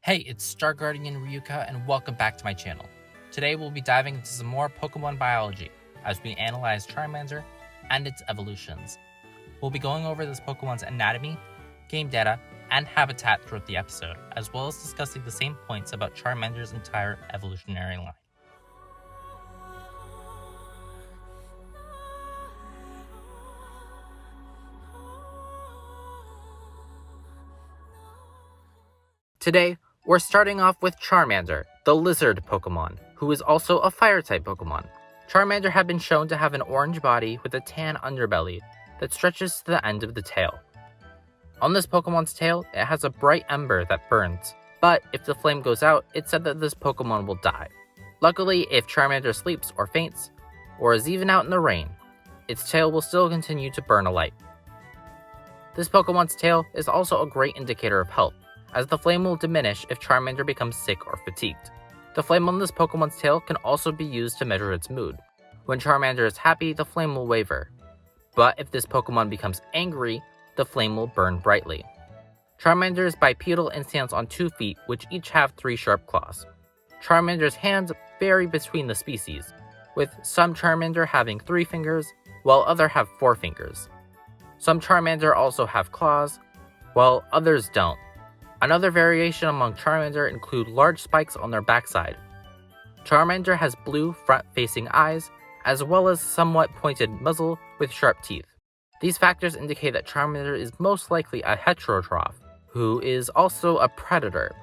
Hey, it's Star Guardian Ryuka, and welcome back to my channel. Today we'll be diving into some more Pokemon biology as we analyze Charmander and its evolutions. We'll be going over this Pokemon's anatomy, game data, and habitat throughout the episode, as well as discussing the same points about Charmander's entire evolutionary line. Today, we're starting off with Charmander, the lizard Pokemon, who is also a fire-type Pokemon. Charmander had been shown to have an orange body with a tan underbelly that stretches to the end of the tail. On this Pokemon's tail, it has a bright ember that burns, but if the flame goes out, it's said that this Pokemon will die. Luckily, if Charmander sleeps or faints, or is even out in the rain, its tail will still continue to burn a light. This Pokemon's tail is also a great indicator of health, as the flame will diminish if Charmander becomes sick or fatigued. The flame on this Pokemon's tail can also be used to measure its mood. When Charmander is happy, the flame will waver. But if this Pokemon becomes angry, the flame will burn brightly. Charmander is bipedal and stands on 2 feet, which each have 3 sharp claws. Charmander's hands vary between the species, with some Charmander having 3 fingers, while others have 4 fingers. Some Charmander also have claws, while others don't. Another variation among Charmander include large spikes on their backside. Charmander has blue front-facing eyes, as well as somewhat pointed muzzle with sharp teeth. These factors indicate that Charmander is most likely a heterotroph, who is also a predator,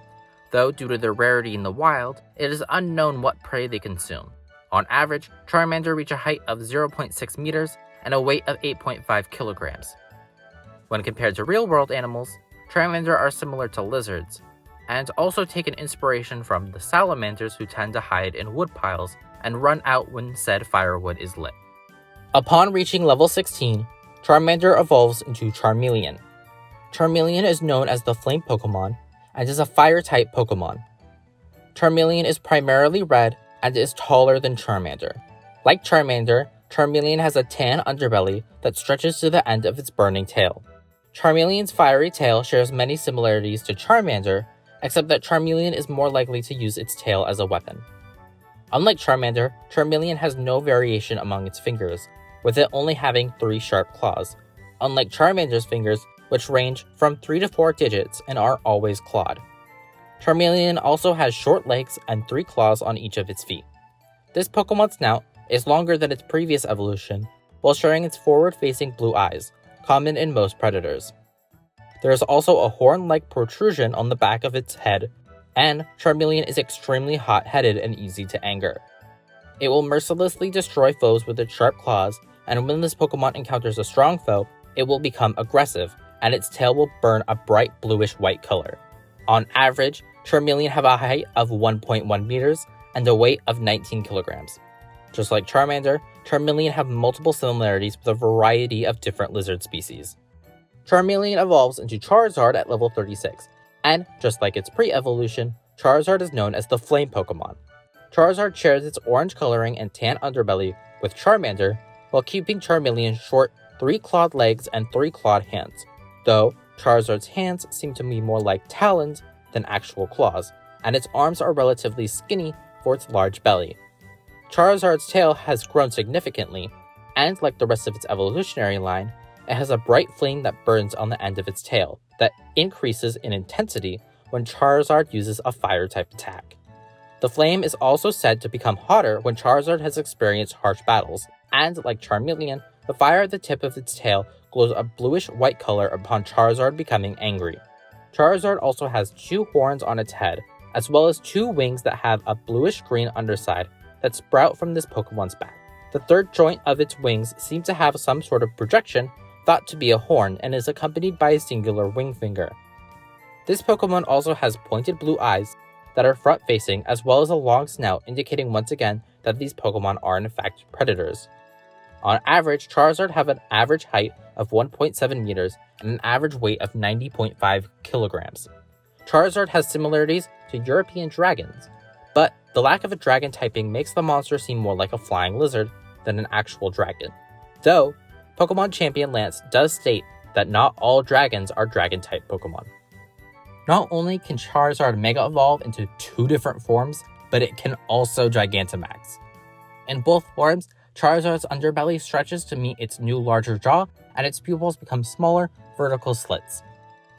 though due to their rarity in the wild, it is unknown what prey they consume. On average, Charmander reach a height of 0.6 meters and a weight of 8.5 kilograms. When compared to real-world animals, Charmander are similar to lizards, and also take an inspiration from the salamanders who tend to hide in wood piles and run out when said firewood is lit. Upon reaching level 16, Charmander evolves into Charmeleon. Charmeleon is known as the Flame Pokemon and is a Fire-type Pokemon. Charmeleon is primarily red and is taller than Charmander. Like Charmander, Charmeleon has a tan underbelly that stretches to the end of its burning tail. Charmeleon's fiery tail shares many similarities to Charmander, except that Charmeleon is more likely to use its tail as a weapon. Unlike Charmander, Charmeleon has no variation among its fingers, with it only having 3 sharp claws, unlike Charmander's fingers, which range from 3 to 4 digits and are always clawed. Charmeleon also has short legs and 3 claws on each of its feet. This Pokemon's snout is longer than its previous evolution, while sharing its forward-facing blue eyes, common in most predators. There is also a horn-like protrusion on the back of its head, and Charmeleon is extremely hot-headed and easy to anger. It will mercilessly destroy foes with its sharp claws, and when this Pokemon encounters a strong foe, it will become aggressive, and its tail will burn a bright bluish-white color. On average, Charmeleon have a height of 1.1 meters and a weight of 19 kilograms. Just like Charmander, Charmeleon have multiple similarities with a variety of different lizard species. Charmeleon evolves into Charizard at level 36, and just like its pre-evolution, Charizard is known as the Flame Pokemon. Charizard shares its orange coloring and tan underbelly with Charmander, while keeping Charmeleon's short 3-clawed legs and 3-clawed hands, though Charizard's hands seem to be more like talons than actual claws, and its arms are relatively skinny for its large belly. Charizard's tail has grown significantly, and like the rest of its evolutionary line, it has a bright flame that burns on the end of its tail that increases in intensity when Charizard uses a fire-type attack. The flame is also said to become hotter when Charizard has experienced harsh battles, and like Charmeleon, the fire at the tip of its tail glows a bluish-white color upon Charizard becoming angry. Charizard also has 2 horns on its head, as well as 2 wings that have a bluish-green underside that sprout from this Pokemon's back. The third joint of its wings seems to have some sort of projection thought to be a horn and is accompanied by a singular wing finger. This Pokemon also has pointed blue eyes that are front-facing, as well as a long snout, indicating once again that these Pokemon are in fact predators. On average, Charizard have an average height of 1.7 meters and an average weight of 90.5 kilograms. Charizard has similarities to European dragons, but the lack of a dragon typing makes the monster seem more like a flying lizard than an actual dragon. Though, Pokemon Champion Lance does state that not all dragons are dragon-type Pokemon. Not only can Charizard Mega Evolve into 2 different forms, but it can also Gigantamax. In both forms, Charizard's underbelly stretches to meet its new larger jaw, and its pupils become smaller, vertical slits.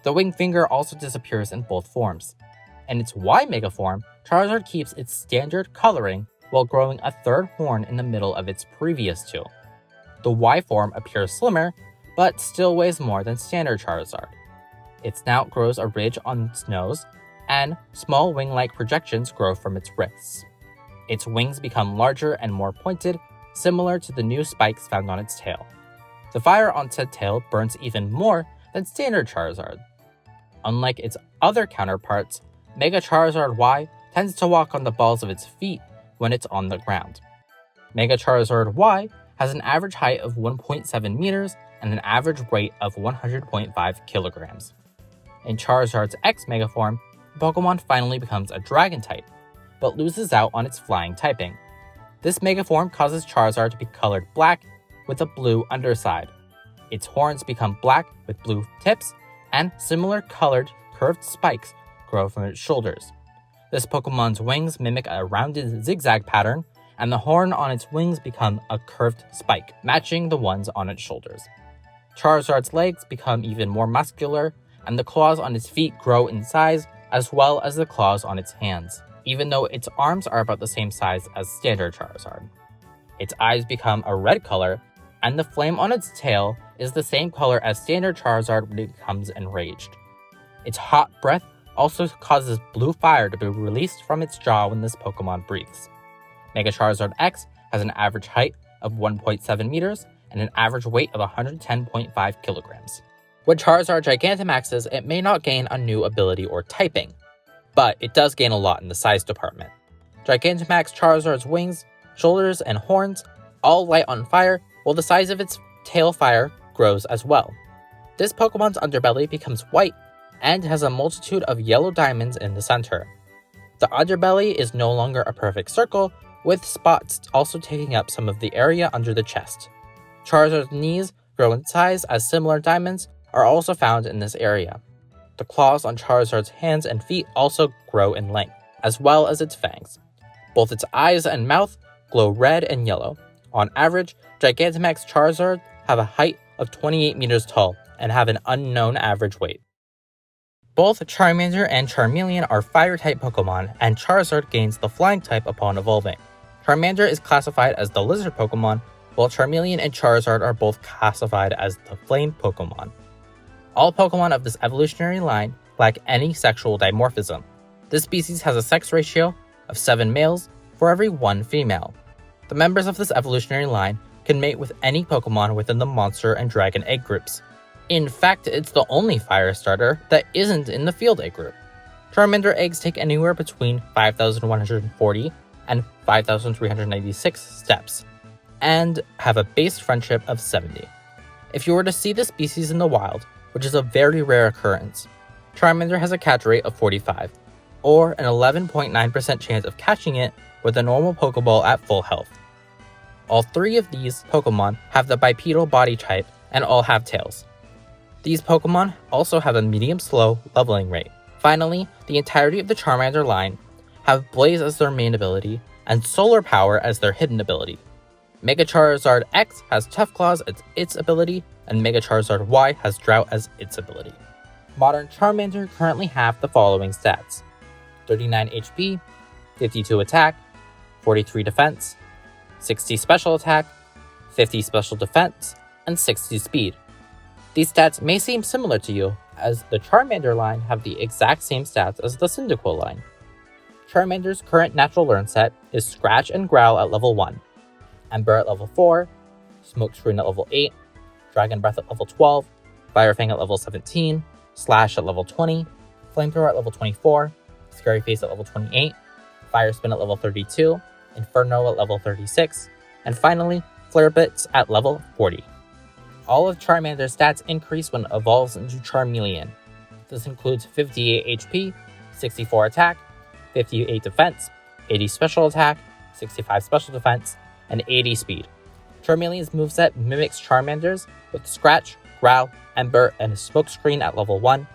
The wing finger also disappears in both forms. In its Y Mega form, Charizard keeps its standard coloring while growing a third horn in the middle of its previous 2. The Y form appears slimmer, but still weighs more than standard Charizard. Its snout grows a ridge on its nose, and small wing-like projections grow from its wrists. Its wings become larger and more pointed, similar to the new spikes found on its tail. The fire on said tail burns even more than standard Charizard. Unlike its other counterparts, Mega Charizard Y tends to walk on the balls of its feet when it's on the ground. Mega Charizard Y has an average height of 1.7 meters and an average weight of 100.5 kilograms. In Charizard's X Mega form, the Pokemon finally becomes a Dragon type, but loses out on its flying typing. This Mega form causes Charizard to be colored black with a blue underside. Its horns become black with blue tips, and similar colored curved spikes grow from its shoulders. This Pokemon's wings mimic a rounded zigzag pattern, and the horn on its wings become a curved spike, matching the ones on its shoulders. Charizard's legs become even more muscular, and the claws on its feet grow in size, as well as the claws on its hands, even though its arms are about the same size as standard Charizard. Its eyes become a red color, and the flame on its tail is the same color as standard Charizard when it becomes enraged. Its hot breath also causes blue fire to be released from its jaw when this Pokemon breathes. Mega Charizard X has an average height of 1.7 meters and an average weight of 110.5 kilograms. When Charizard Gigantamaxes, it may not gain a new ability or typing, but it does gain a lot in the size department. Gigantamax Charizard's wings, shoulders, and horns all light on fire, while the size of its tail fire grows as well. This Pokemon's underbelly becomes white and has a multitude of yellow diamonds in the center. The underbelly is no longer a perfect circle, with spots also taking up some of the area under the chest. Charizard's knees grow in size as similar diamonds are also found in this area. The claws on Charizard's hands and feet also grow in length, as well as its fangs. Both its eyes and mouth glow red and yellow. On average, Gigantamax Charizard have a height of 28 meters tall and have an unknown average weight. Both Charmander and Charmeleon are Fire-type Pokemon, and Charizard gains the Flying type upon evolving. Charmander is classified as the Lizard Pokemon, while Charmeleon and Charizard are both classified as the Flame Pokemon. All Pokemon of this evolutionary line lack any sexual dimorphism. This species has a sex ratio of 7 males for every 1 female. The members of this evolutionary line can mate with any Pokemon within the Monster and Dragon egg groups. In fact, it's the only fire starter that isn't in the Field egg group. Charmander eggs take anywhere between 5,140 and 5,396 steps, and have a base friendship of 70. If you were to see this species in the wild, which is a very rare occurrence, Charmander has a catch rate of 45, or an 11.9% chance of catching it with a normal Pokeball at full health. All 3 of these Pokemon have the bipedal body type and all have tails. These Pokemon also have a medium-slow leveling rate. Finally, the entirety of the Charmander line have Blaze as their main ability and Solar Power as their hidden ability. Mega Charizard X has Tough Claws as its ability, and Mega Charizard Y has Drought as its ability. Modern Charmander currently have the following stats: 39 HP, 52 attack, 43 defense, 60 special attack, 50 special defense, and 60 speed. These stats may seem similar to you, as the Charmander line have the exact same stats as the Cyndaquil line. Charmander's current natural learn set is Scratch and Growl at level 1, Ember at level 4, Smokescreen at level 8, Dragon Breath at level 12, Fire Fang at level 17, Slash at level 20, Flamethrower at level 24, Scary Face at level 28, Fire Spin at level 32, Inferno at level 36, and finally, Flare Blitz at level 40. All of Charmander's stats increase when it evolves into Charmeleon. This includes 58 HP, 64 attack, 58 defense, 80 special attack, 65 special defense, and 80 speed. Charmeleon's moveset mimics Charmander's with Scratch, Growl, Ember, and Smokescreen at level 1,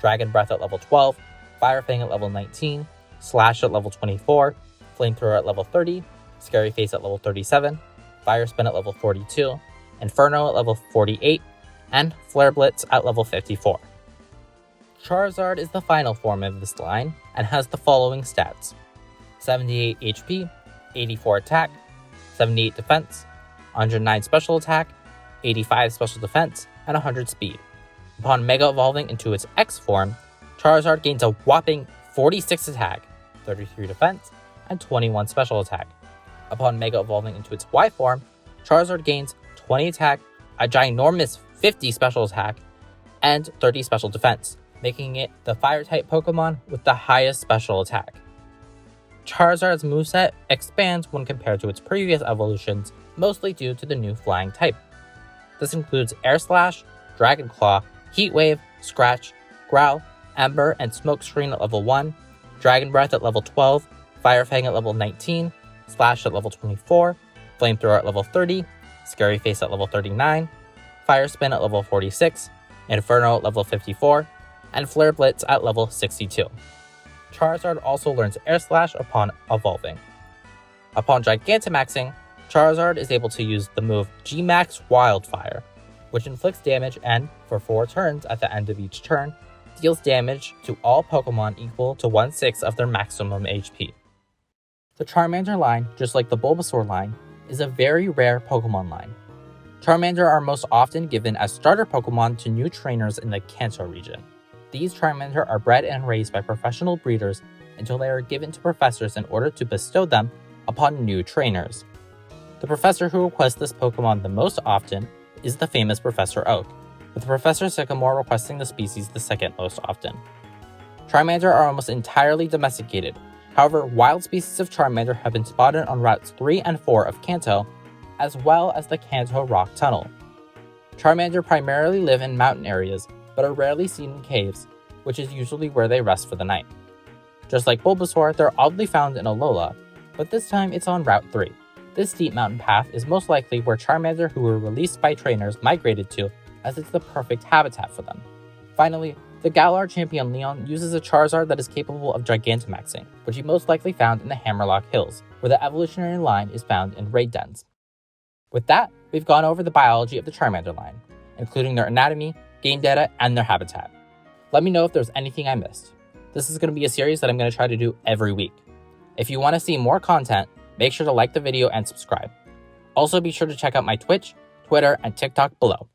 Dragon Breath at level 12, Fire Fang at level 19, Slash at level 24, Flamethrower at level 30, Scary Face at level 37, Fire Spin at level 42, Inferno at level 48, and Flare Blitz at level 54. Charizard is the final form of this line and has the following stats: 78 HP, 84 attack, 78 defense, 109 special attack, 85 special defense, and 100 speed. Upon Mega Evolving into its X form, Charizard gains a whopping 46 attack, 33 defense, and 21 special attack. Upon Mega Evolving into its Y form, Charizard gains 20 attack, a ginormous 50 special attack, and 30 special defense, making it the Fire-type Pokemon with the highest special attack. Charizard's moveset expands when compared to its previous evolutions, mostly due to the new flying type. This includes Air Slash, Dragon Claw, Heat Wave, Scratch, Growl, Ember, and Smoke Screen at level 1, Dragon Breath at level 12, Fire Fang at level 19, Slash at level 24, Flamethrower at level 30, Scary Face at level 39, Fire Spin at level 46, Inferno at level 54, and Flare Blitz at level 62. Charizard also learns Air Slash upon evolving. Upon Gigantamaxing, Charizard is able to use the move G-Max Wildfire, which inflicts damage and, for 4 turns at the end of each turn, deals damage to all Pokemon equal to 1/6 of their maximum HP. The Charmander line, just like the Bulbasaur line, is a very rare Pokemon line. Charmander are most often given as starter Pokemon to new trainers in the Kanto region. These Charmander are bred and raised by professional breeders until they are given to professors in order to bestow them upon new trainers. The professor who requests this Pokemon the most often is the famous Professor Oak, with Professor Sycamore requesting the species the second most often. Charmander are almost entirely domesticated. However, wild species of Charmander have been spotted on routes 3 and 4 of Kanto, as well as the Kanto Rock Tunnel. Charmander primarily live in mountain areas, but are rarely seen in caves, which is usually where they rest for the night. Just like Bulbasaur, they're oddly found in Alola, but this time it's on Route 3. This steep mountain path is most likely where Charmander who were released by trainers migrated to, as it's the perfect habitat for them. Finally, the Galar champion Leon uses a Charizard that is capable of Gigantamaxing, which he most likely found in the Hammerlock Hills, where the evolutionary line is found in raid dens. With that, we've gone over the biology of the Charmander line, including their anatomy, game data, and their habitat. Let me know if there's anything I missed. This is going to be a series that I'm going to try to do every week. If you want to see more content, make sure to like the video and subscribe. Also be sure to check out my Twitch, Twitter, and TikTok below.